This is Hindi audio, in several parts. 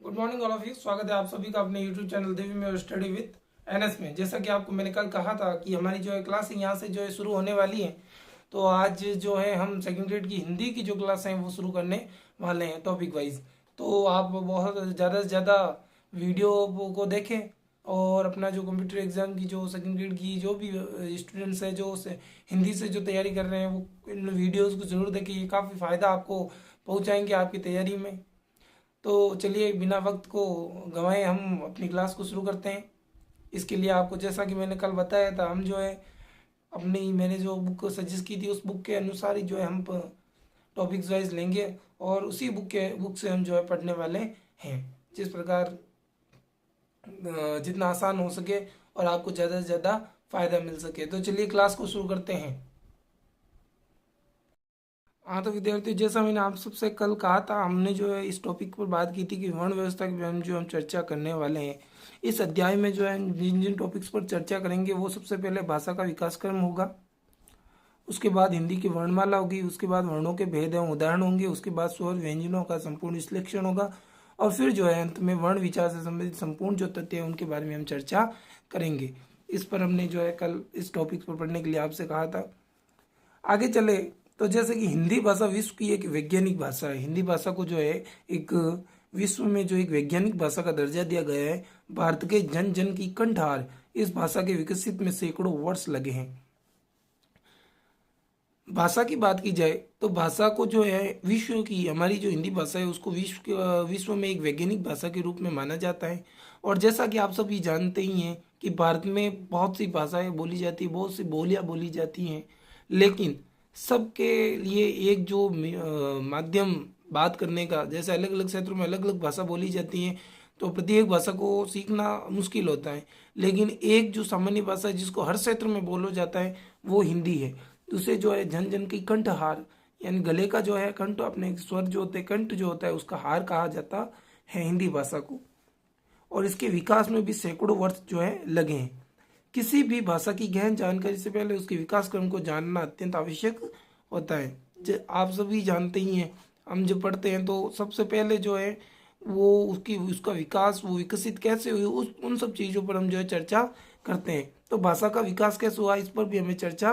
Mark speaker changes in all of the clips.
Speaker 1: Good morning all of you. स्वागत है आप सभी का अपने यूट्यूब चैनल देवी में स्टडी विद एनएस में। जैसा कि आपको मैंने कल कहा था कि हमारी जो है क्लास यहाँ से जो है शुरू होने वाली है। तो आज जो है हम सेकंड ग्रेड की हिंदी की जो क्लास हैं वो शुरू करने वाले हैं टॉपिक वाइज। तो आप बहुत ज़्यादा से ज़्यादा वीडियो को देखें और अपना जो कंप्यूटर एग्जाम की जो सेकंड ग्रेड की जो भी स्टूडेंट्स हैं जो हिंदी से जो तैयारी कर रहे हैं वो इन वीडियोज़ को ज़रूर देखें। ये काफ़ी फ़ायदा आपको पहुँचाएंगे आपकी तैयारी में। तो चलिए बिना वक्त को गंवाए हम अपनी क्लास को शुरू करते हैं। इसके लिए आपको जैसा कि मैंने कल बताया था हम जो है अपनी मैंने जो बुक सजेस्ट की थी उस बुक के अनुसार ही जो है हम टॉपिक्स वाइज लेंगे और उसी बुक से हम जो है पढ़ने वाले हैं। जिस प्रकार जितना आसान हो सके और आपको ज़्यादा से ज़्यादा फायदा मिल सके। तो चलिए क्लास को शुरू करते हैं। हाँ तो विद्यार्थी, जैसा मैंने आप सबसे कल कहा था हमने जो है इस टॉपिक पर बात की थी कि वर्ण व्यवस्था के बारे में जो हम चर्चा करने वाले हैं। इस अध्याय में जो है जिन जिन टॉपिक्स पर चर्चा करेंगे वो सबसे पहले भाषा का विकास क्रम होगा, उसके बाद हिंदी की वर्णमाला होगी, उसके बाद वर्णों के भेद एवं उदाहरण होंगे, उसके बाद स्वर व्यंजनों का संपूर्ण विश्लेषण होगा और फिर जो है अंत में वर्ण विचार से संबंधित संपूर्ण जो तथ्य है उनके बारे में हम चर्चा करेंगे। इस पर हमने जो है कल इस टॉपिक पर पढ़ने के लिए आपसे कहा था। आगे चले तो जैसे कि हिंदी भाषा विश्व की एक वैज्ञानिक भाषा है। हिंदी भाषा को जो है एक विश्व में जो एक वैज्ञानिक भाषा का दर्जा दिया गया है। भारत के जन जन की कंठहार इस भाषा के विकसित में सैकड़ों वर्ष लगे हैं। भाषा की बात की जाए तो भाषा को जो है विश्व की हमारी जो हिंदी भाषा है उसको विश्व में एक वैज्ञानिक भाषा के रूप में माना जाता है। और जैसा कि आप सभी जानते ही हैं कि भारत में बहुत सी भाषाएं बोली जाती है, बहुत सी बोलियां बोली जाती हैं, लेकिन सबके लिए एक जो माध्यम बात करने का, जैसे अलग अलग क्षेत्रों में अलग अलग भाषा बोली जाती हैं तो प्रत्येक भाषा को सीखना मुश्किल होता है। लेकिन एक जो सामान्य भाषा है जिसको हर क्षेत्र में बोला जाता है वो हिंदी है। दूसरे जो है जन जन की कंठहार, यानी गले का जो है कंठ, अपने स्वर जो होते हैं कंठ जो होता है उसका हार कहा जाता है हिंदी भाषा को। और इसके विकास में भी सैकड़ों वर्ष जो है लगे हैं। किसी भी भाषा की गहन जानकारी से पहले उसके विकास क्रम को जानना अत्यंत आवश्यक होता है। आप सभी जानते ही हैं, हम जब पढ़ते हैं तो सबसे पहले जो है वो उसकी उसका विकास, वो विकसित कैसे हुई, उस उन सब चीज़ों पर हम जो है चर्चा करते हैं। तो भाषा का विकास कैसे हुआ इस पर भी हमें चर्चा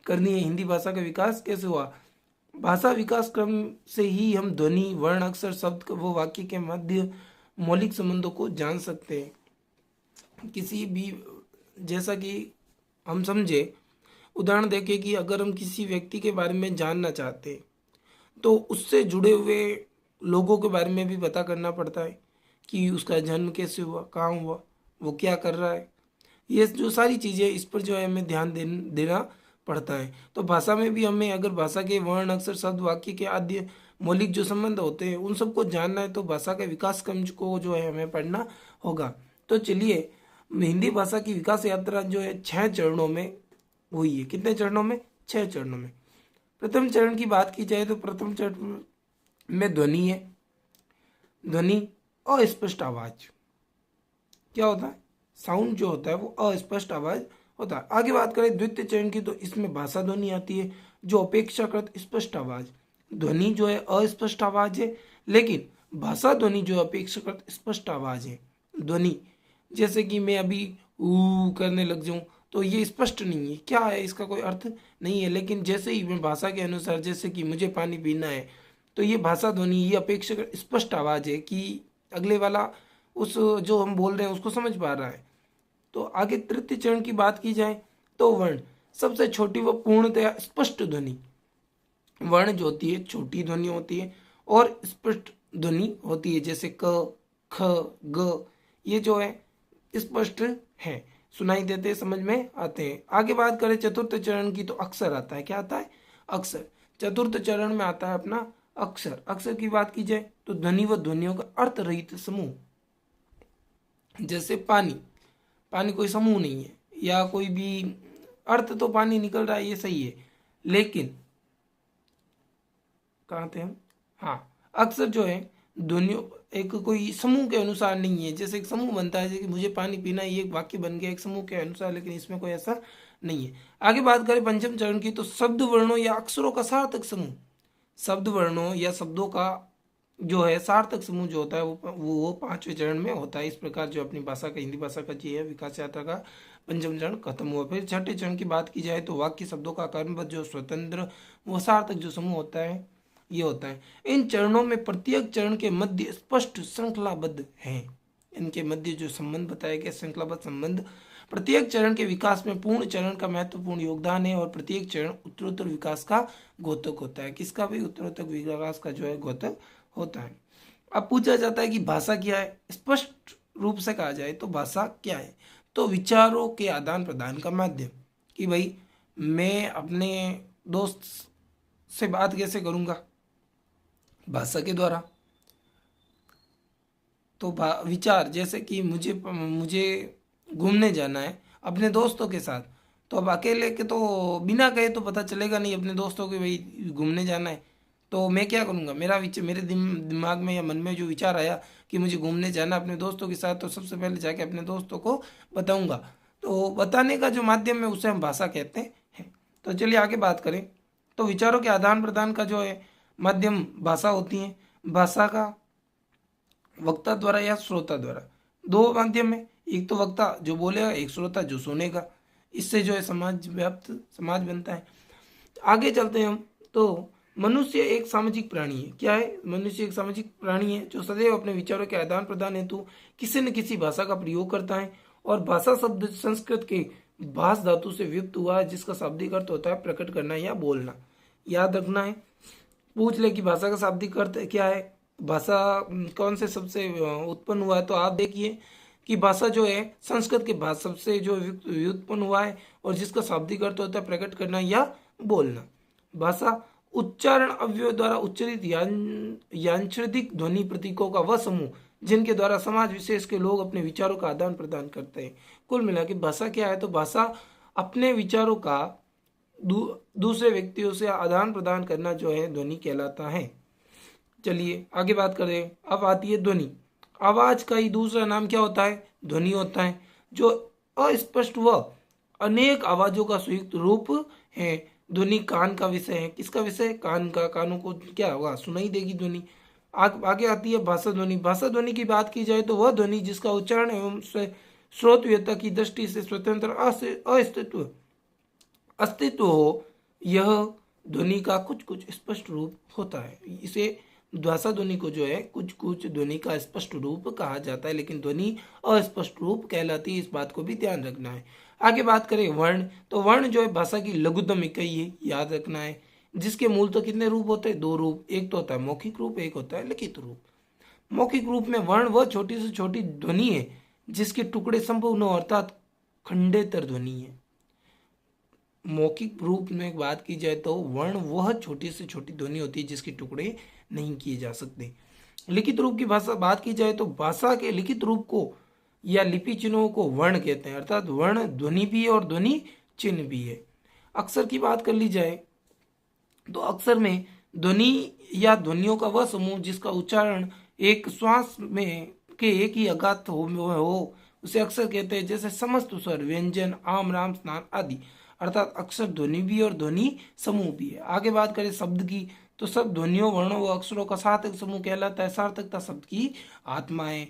Speaker 1: करनी है। हिंदी भाषा का विकास कैसे हुआ, भाषा विकास क्रम से ही हम ध्वनि, वर्ण, अक्षर, शब्द व वाक्य के मध्य मौलिक संबंधों को जान सकते हैं। किसी भी, जैसा कि हम समझे, उदाहरण देखें कि अगर हम किसी व्यक्ति के बारे में जानना चाहते हैं तो उससे जुड़े हुए लोगों के बारे में भी पता करना पड़ता है कि उसका जन्म कैसे हुआ, कहाँ हुआ, वो क्या कर रहा है। ये जो सारी चीज़ें, इस पर जो है हमें ध्यान देना पड़ता है। तो भाषा में भी हमें अगर भाषा के वर्ण, अक्षर, शब्द, वाक्य के आदि मौलिक जो संबंध होते हैं उन सबको जानना है तो भाषा के विकास क्रम को जो है हमें पढ़ना होगा। तो चलिए, हिंदी भाषा की विकास यात्रा जो है 6 चरणों में हुई है। कितने चरणों में? 6 चरणों में। प्रथम चरण की बात की जाए तो प्रथम चरण में ध्वनि है। ध्वनि अस्पष्ट आवाज क्या होता है, साउंड जो होता है वो अस्पष्ट आवाज होता है। आगे बात करें द्वितीय चरण की तो इसमें भाषा ध्वनि आती है जो अपेक्षाकृत स्पष्ट आवाज। ध्वनि जो है अस्पष्ट आवाज है, लेकिन भाषा ध्वनि जो अपेक्षाकृत स्पष्ट आवाज है। ध्वनि जैसे कि मैं अभी ऊ करने लग जाऊं तो ये स्पष्ट नहीं है, क्या है, इसका कोई अर्थ नहीं है। लेकिन जैसे ही मैं भाषा के अनुसार, जैसे कि मुझे पानी पीना है, तो ये भाषा ध्वनि, ये अपेक्षाकृत स्पष्ट आवाज है कि अगले वाला उस जो हम बोल रहे हैं उसको समझ पा रहा है। तो आगे तृतीय चरण की बात की जाए तो वर्ण, सबसे छोटी व पूर्णतया स्पष्ट ध्वनि। वर्ण जो होती है छोटी ध्वनि होती है और स्पष्ट ध्वनि होती है, जैसे क, ख, ग, ये जो है स्पष्ट है, सुनाई देते हैं, समझ में आते हैं। आगे बात करें चतुर्थ चरण की तो अक्षर आता है। क्या आता है? अक्षर। चतुर्थ चरण में आता है अपना अक्षर। अक्षर की बात की जाए तो ध्वनि व ध्वनियों का अर्थ रहित समूह, जैसे पानी। पानी कोई समूह नहीं है या कोई भी, अर्थ तो पानी निकल रहा है ये सही है, लेकिन कहाँ थे हम? हाँ, अक्षर जो है ध्वनियों एक कोई समूह के अनुसार नहीं है। जैसे एक समूह बनता है, जैसे कि मुझे पानी पीना है, ये एक वाक्य बन गया एक समूह के अनुसार, लेकिन इसमें कोई ऐसा नहीं है। आगे बात करें पंचम चरण की तो शब्द, वर्णों या अक्षरों का सार्थक समूह। शब्द, वर्णों या शब्दों का जो है सार्थक समूह जो होता है वो पांचवें चरण में होता है। इस प्रकार जो अपनी भाषा का, हिंदी भाषा का जो है विकास यात्रा का पंचम चरण खत्म हुआ। फिर छठे चरण की बात की जाए तो वाक्य शब्दों का कर्मबद्ध जो स्वतंत्र वो सार्थक जो समूह होता है ये होता है। इन चरणों में प्रत्येक चरण के मध्य स्पष्ट श्रृंखलाबद्ध है। इनके मध्य जो संबंध बताया गया श्रृंखलाबद्ध संबंध प्रत्येक चरण के विकास में पूर्ण चरण का महत्वपूर्ण योगदान है और प्रत्येक चरण उत्तरोत्तर विकास का घोतक होता है। किसका भी उत्तरोत्तर विकास का जो है घोतक होता है। अब पूछा जाता है कि भाषा क्या है। स्पष्ट रूप से कहा जाए तो भाषा क्या है, तो विचारों के आदान प्रदान का माध्यम। कि भाई मैं अपने दोस्त से बात कैसे करूंगा, भाषा के द्वारा। तो विचार, जैसे कि मुझे घूमने जाना है अपने दोस्तों के साथ, तो अब अकेले के तो बिना कहे तो पता चलेगा नहीं अपने दोस्तों के भाई घूमने जाना है। तो मैं क्या करूँगा, मेरे दिमाग में या मन में जो विचार आया कि मुझे घूमने जाना अपने दोस्तों के साथ, तो सबसे पहले जाके अपने दोस्तों को बताऊंगा। तो बताने का जो माध्यम है उसे हम भाषा कहते हैं। तो चलिए आगे बात करें। तो विचारों के आदान प्रदान का जो है माध्यम भाषा होती है। भाषा का वक्ता द्वारा या श्रोता द्वारा दो माध्यम है। एक तो वक्ता जो बोलेगा, एक श्रोता जो सुनेगा। इससे जो है समाज व्याप्त समाज बनता है। आगे चलते हैं हम। तो मनुष्य एक सामाजिक प्राणी है। क्या है? मनुष्य एक सामाजिक प्राणी है जो सदैव अपने विचारों के आदान प्रदान हेतु किसी न किसी भाषा का प्रयोग करता है। और भाषा शब्द संस्कृत के भाष धातु से व्युत्पन्न हुआ है, जिसका शाब्दिक अर्थ होता है प्रकट करना या बोलना। याद रखना है, पूछ ले कि भाषा का शाब्दिक अर्थ क्या है, भाषा कौन से शब्द से उत्पन्न हुआ है, तो आप देखिए कि भाषा जो है संस्कृत के भाषा शब्द से जो व्युत्पन्न हुआ है और जिसका शाब्दिक अर्थ होता है प्रकट करना या बोलना। भाषा उच्चारण अव्यय द्वारा उच्चरित यांत्रिक ध्वनि प्रतीकों का वह समूह जिनके द्वारा समाज विशेष के लोग अपने विचारों का आदान प्रदान करते हैं। कुल मिला के भाषा क्या है, तो भाषा अपने विचारों का दूसरे व्यक्तियों से आदान प्रदान करना जो है ध्वनि कहलाता है। चलिए आगे बात करें। अब आती है ध्वनि। आवाज का ही दूसरा नाम क्या होता है? ध्वनि होता है, जो अस्पष्ट व अनेक आवाजों का संयुक्त रूप है। ध्वनि कान का विषय है। किसका विषय? कान का। कानों को क्या होगा? सुनाई देगी ध्वनि। आगे आती है भाषा ध्वनि। भाषा ध्वनि की बात की जाए तो वह ध्वनि जिसका उच्चारण एवं श्रोतव्यता की दृष्टि से स्वतंत्र अस्तित्व हो, यह ध्वनि का कुछ कुछ स्पष्ट रूप होता है। इसे भाषा ध्वनि को जो है कुछ कुछ ध्वनि का स्पष्ट रूप कहा जाता है, लेकिन ध्वनि अस्पष्ट रूप कहलाती है। इस बात को भी ध्यान रखना है। आगे बात करें वर्ण, तो वर्ण जो है भाषा की लघुत्तम इकाई है, याद रखना है। जिसके मूल तो कितने रूप होते हैं? दो रूप। एक तो होता है मौखिक रूप, एक होता है लिखित रूप। मौखिक रूप में वर्ण वह छोटी से छोटी ध्वनि है जिसके टुकड़े संभव न हो, अर्थात खंडेतर ध्वनि है। मौखिक रूप में बात की जाए तो वर्ण वह छोटी से छोटी ध्वनि होती है जिसके टुकड़े नहीं किए जा सकते। लिखित रूप की भाषा बात की जाए तो भाषा के लिखित रूप को या लिपि चिन्हों को वर्ण कहते हैं, अर्थात वर्ण ध्वनि भी है और ध्वनि चिन्ह भी है। अक्षर की बात कर ली जाए तो अक्षर में ध्वनि या ध्वनियों का वह समूह जिसका उच्चारण एक श्वास में के एक ही आघात हो उसे अक्षर कहते हैं। जैसे समस्त स्वर, व्यंजन, आम, राम, स्नान आदि, अर्थात अक्षर ध्वनि भी और ध्वनि समूह भी है। आगे बात करें शब्द की, तो शब्द ध्वनियों, वर्णों व अक्षरों का सार्थक समूह कहलाता है। सार्थकता शब्द की आत्मा है।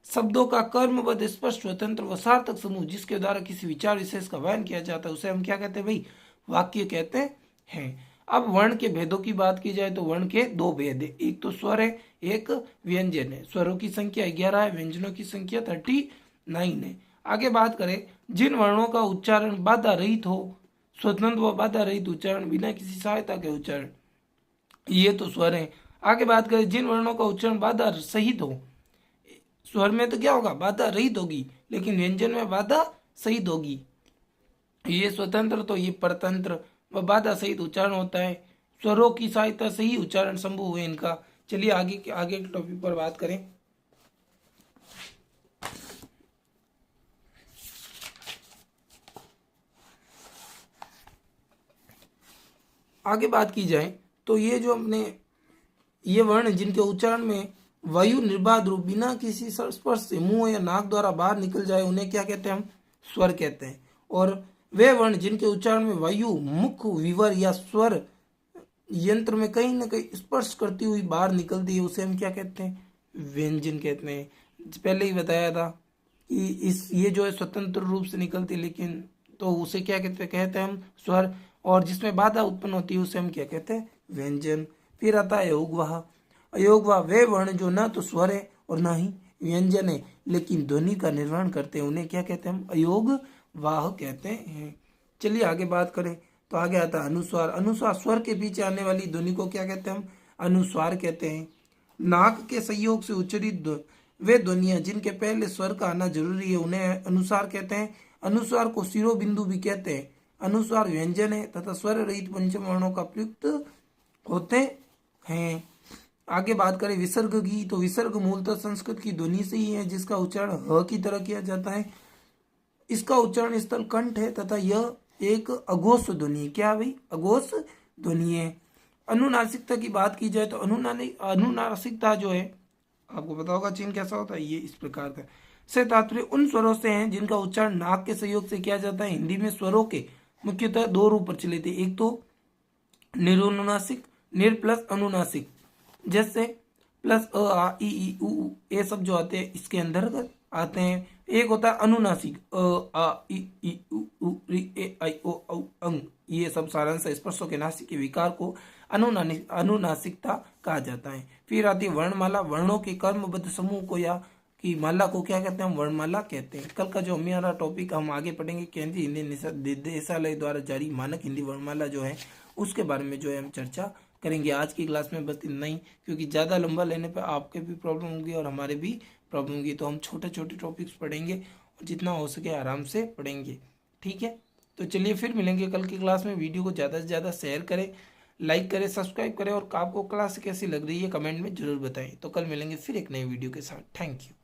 Speaker 1: शब्दों का कर्मबद्ध स्पष्ट स्वतंत्र व सार्थक समूह जिसके द्वारा किसी विचार विशेष का बयान किया जाता है उसे हम क्या कहते हैं भाई? वाक्य कहते हैं। अब वर्ण के भेदों की बात की जाए तो वर्ण के दो भेद है। एक तो स्वर है, एक व्यंजन है। स्वरों की संख्या 11 है, व्यंजनों की संख्या 39 है। आगे बात करें जिन वर्णों का उच्चारण बाधा रहित हो, स्वतंत्र व बाधा रहित उच्चारण, बिना किसी सहायता के उच्चारण, ये तो स्वर है। आगे बात करें जिन वर्णों का उच्चारण बाधा सहित हो, स्वर में तो क्या होगा? बाधा रहित होगी, लेकिन व्यंजन में बाधा सहित होगी। ये स्वतंत्र, तो ये परतंत्र व बाधा सहित उच्चारण होता है। स्वरों की सहायता से ही उच्चारण संभव हुए इनका। चलिए आगे के टॉपिक पर बात करें। आगे बात की जाए तो ये जो अपने ये वर्ण जिनके उच्चारण में वायु निर्बाध रूप बिना किसी स्पर्श से मुंह या नाक द्वारा बाहर निकल जाए उन्हें क्या कहते हैं? हम स्वर कहते हैं। और वे वर्ण जिनके उच्चारण में वायु मुख विवर या स्वर यंत्र में कहीं ना कहीं स्पर्श करती हुई बाहर निकलती है उसे हम क्या कहते हैं? व्यंजन कहते हैं। पहले ही बताया था कि इस ये जो है स्वतंत्र रूप से निकलती है, लेकिन तो उसे क्या कहते हैं हम स्वर। और जिसमें बाधा उत्पन्न होती है उसे हम क्या कहते हैं? व्यंजन। फिर आता है अयोगवाह। अयोगवाह वे वर्ण जो ना तो स्वर है और ना ही व्यंजन है, लेकिन ध्वनि का निर्माण करते हैं, उन्हें क्या कहते हैं हम? अयोगवाह कहते हैं। चलिए आगे बात करें तो आगे आता है अनुस्वार। अनुस्वार स्वर के पीछे आने वाली ध्वनि को क्या कहते हैं हम? अनुस्वार कहते हैं। नाक के संयोग से उच्चारित वे ध्वनियां जिनके पहले स्वर का आना जरूरी है उन्हें अनुस्वार कहते हैं। अनुस्वार को शिरोबिंदु भी कहते हैं। अनुस्वार व्यंजन है तथा स्वर रहित पंचम वर्णों का प्रयुक्त होते हैं। आगे बात करें विसर्ग की तो विसर्ग मूलतः संस्कृत की ध्वनि से ही है जिसका उच्चारण ह की तरह किया जाता है। इसका उच्चारण स्थल कंठ है तथा यह एक अघोष ध्वनि है। क्या भाई? अघोष ध्वनि है। अनुनासिकता की बात की जाए तो अनुनासिकता जो है आपको पता होगा चिन्ह कैसा होता है, ये इस प्रकार का से तात्पर्य उन स्वरों से हैं जिनका उच्चारण नाक के सहयोग से किया जाता है। हिंदी में स्वरों के मुख्यतः दो रूप प्रचलित है, एक तो निरुनुनासिक, निर प्लस अनुनासिक, जैसे प्लस अ आ ई ई उ ये सब जो आते हैं इसके अंतर्गत आते हैं। एक होता है अनुनासिक, अ आ ई उ री ए आई ओ औ अंग, ये सब सारांश स्पर्शों के नासिक के विकार को अनुनासिकता कहा जाता है। फिर आती है वर्णमाला। वर्णों के कर्मबद्ध समूह को या की माला को क्या कहते हैं? हम वर्णमाला कहते हैं। कल का जो हमारा टॉपिक हम आगे पढ़ेंगे केंद्रीय हिंदी निदेशालय द्वारा जारी मानक हिंदी वर्णमाला जो है उसके बारे में जो है हम चर्चा करेंगे। आज की क्लास में बस इतना ही, क्योंकि ज़्यादा लंबा लेने पर आपके भी प्रॉब्लम होगी और हमारे भी प्रॉब्लम होगी, तो हम छोटे छोटे टॉपिक्स पढ़ेंगे और जितना हो सके आराम से पढ़ेंगे। ठीक है, तो चलिए फिर मिलेंगे कल की क्लास में। वीडियो को ज़्यादा से ज़्यादा शेयर करें, लाइक करें, सब्सक्राइब करें और आपको क्लास कैसी लग रही है कमेंट में ज़रूर बताएं। तो कल मिलेंगे फिर एक नई वीडियो के साथ। Thank you.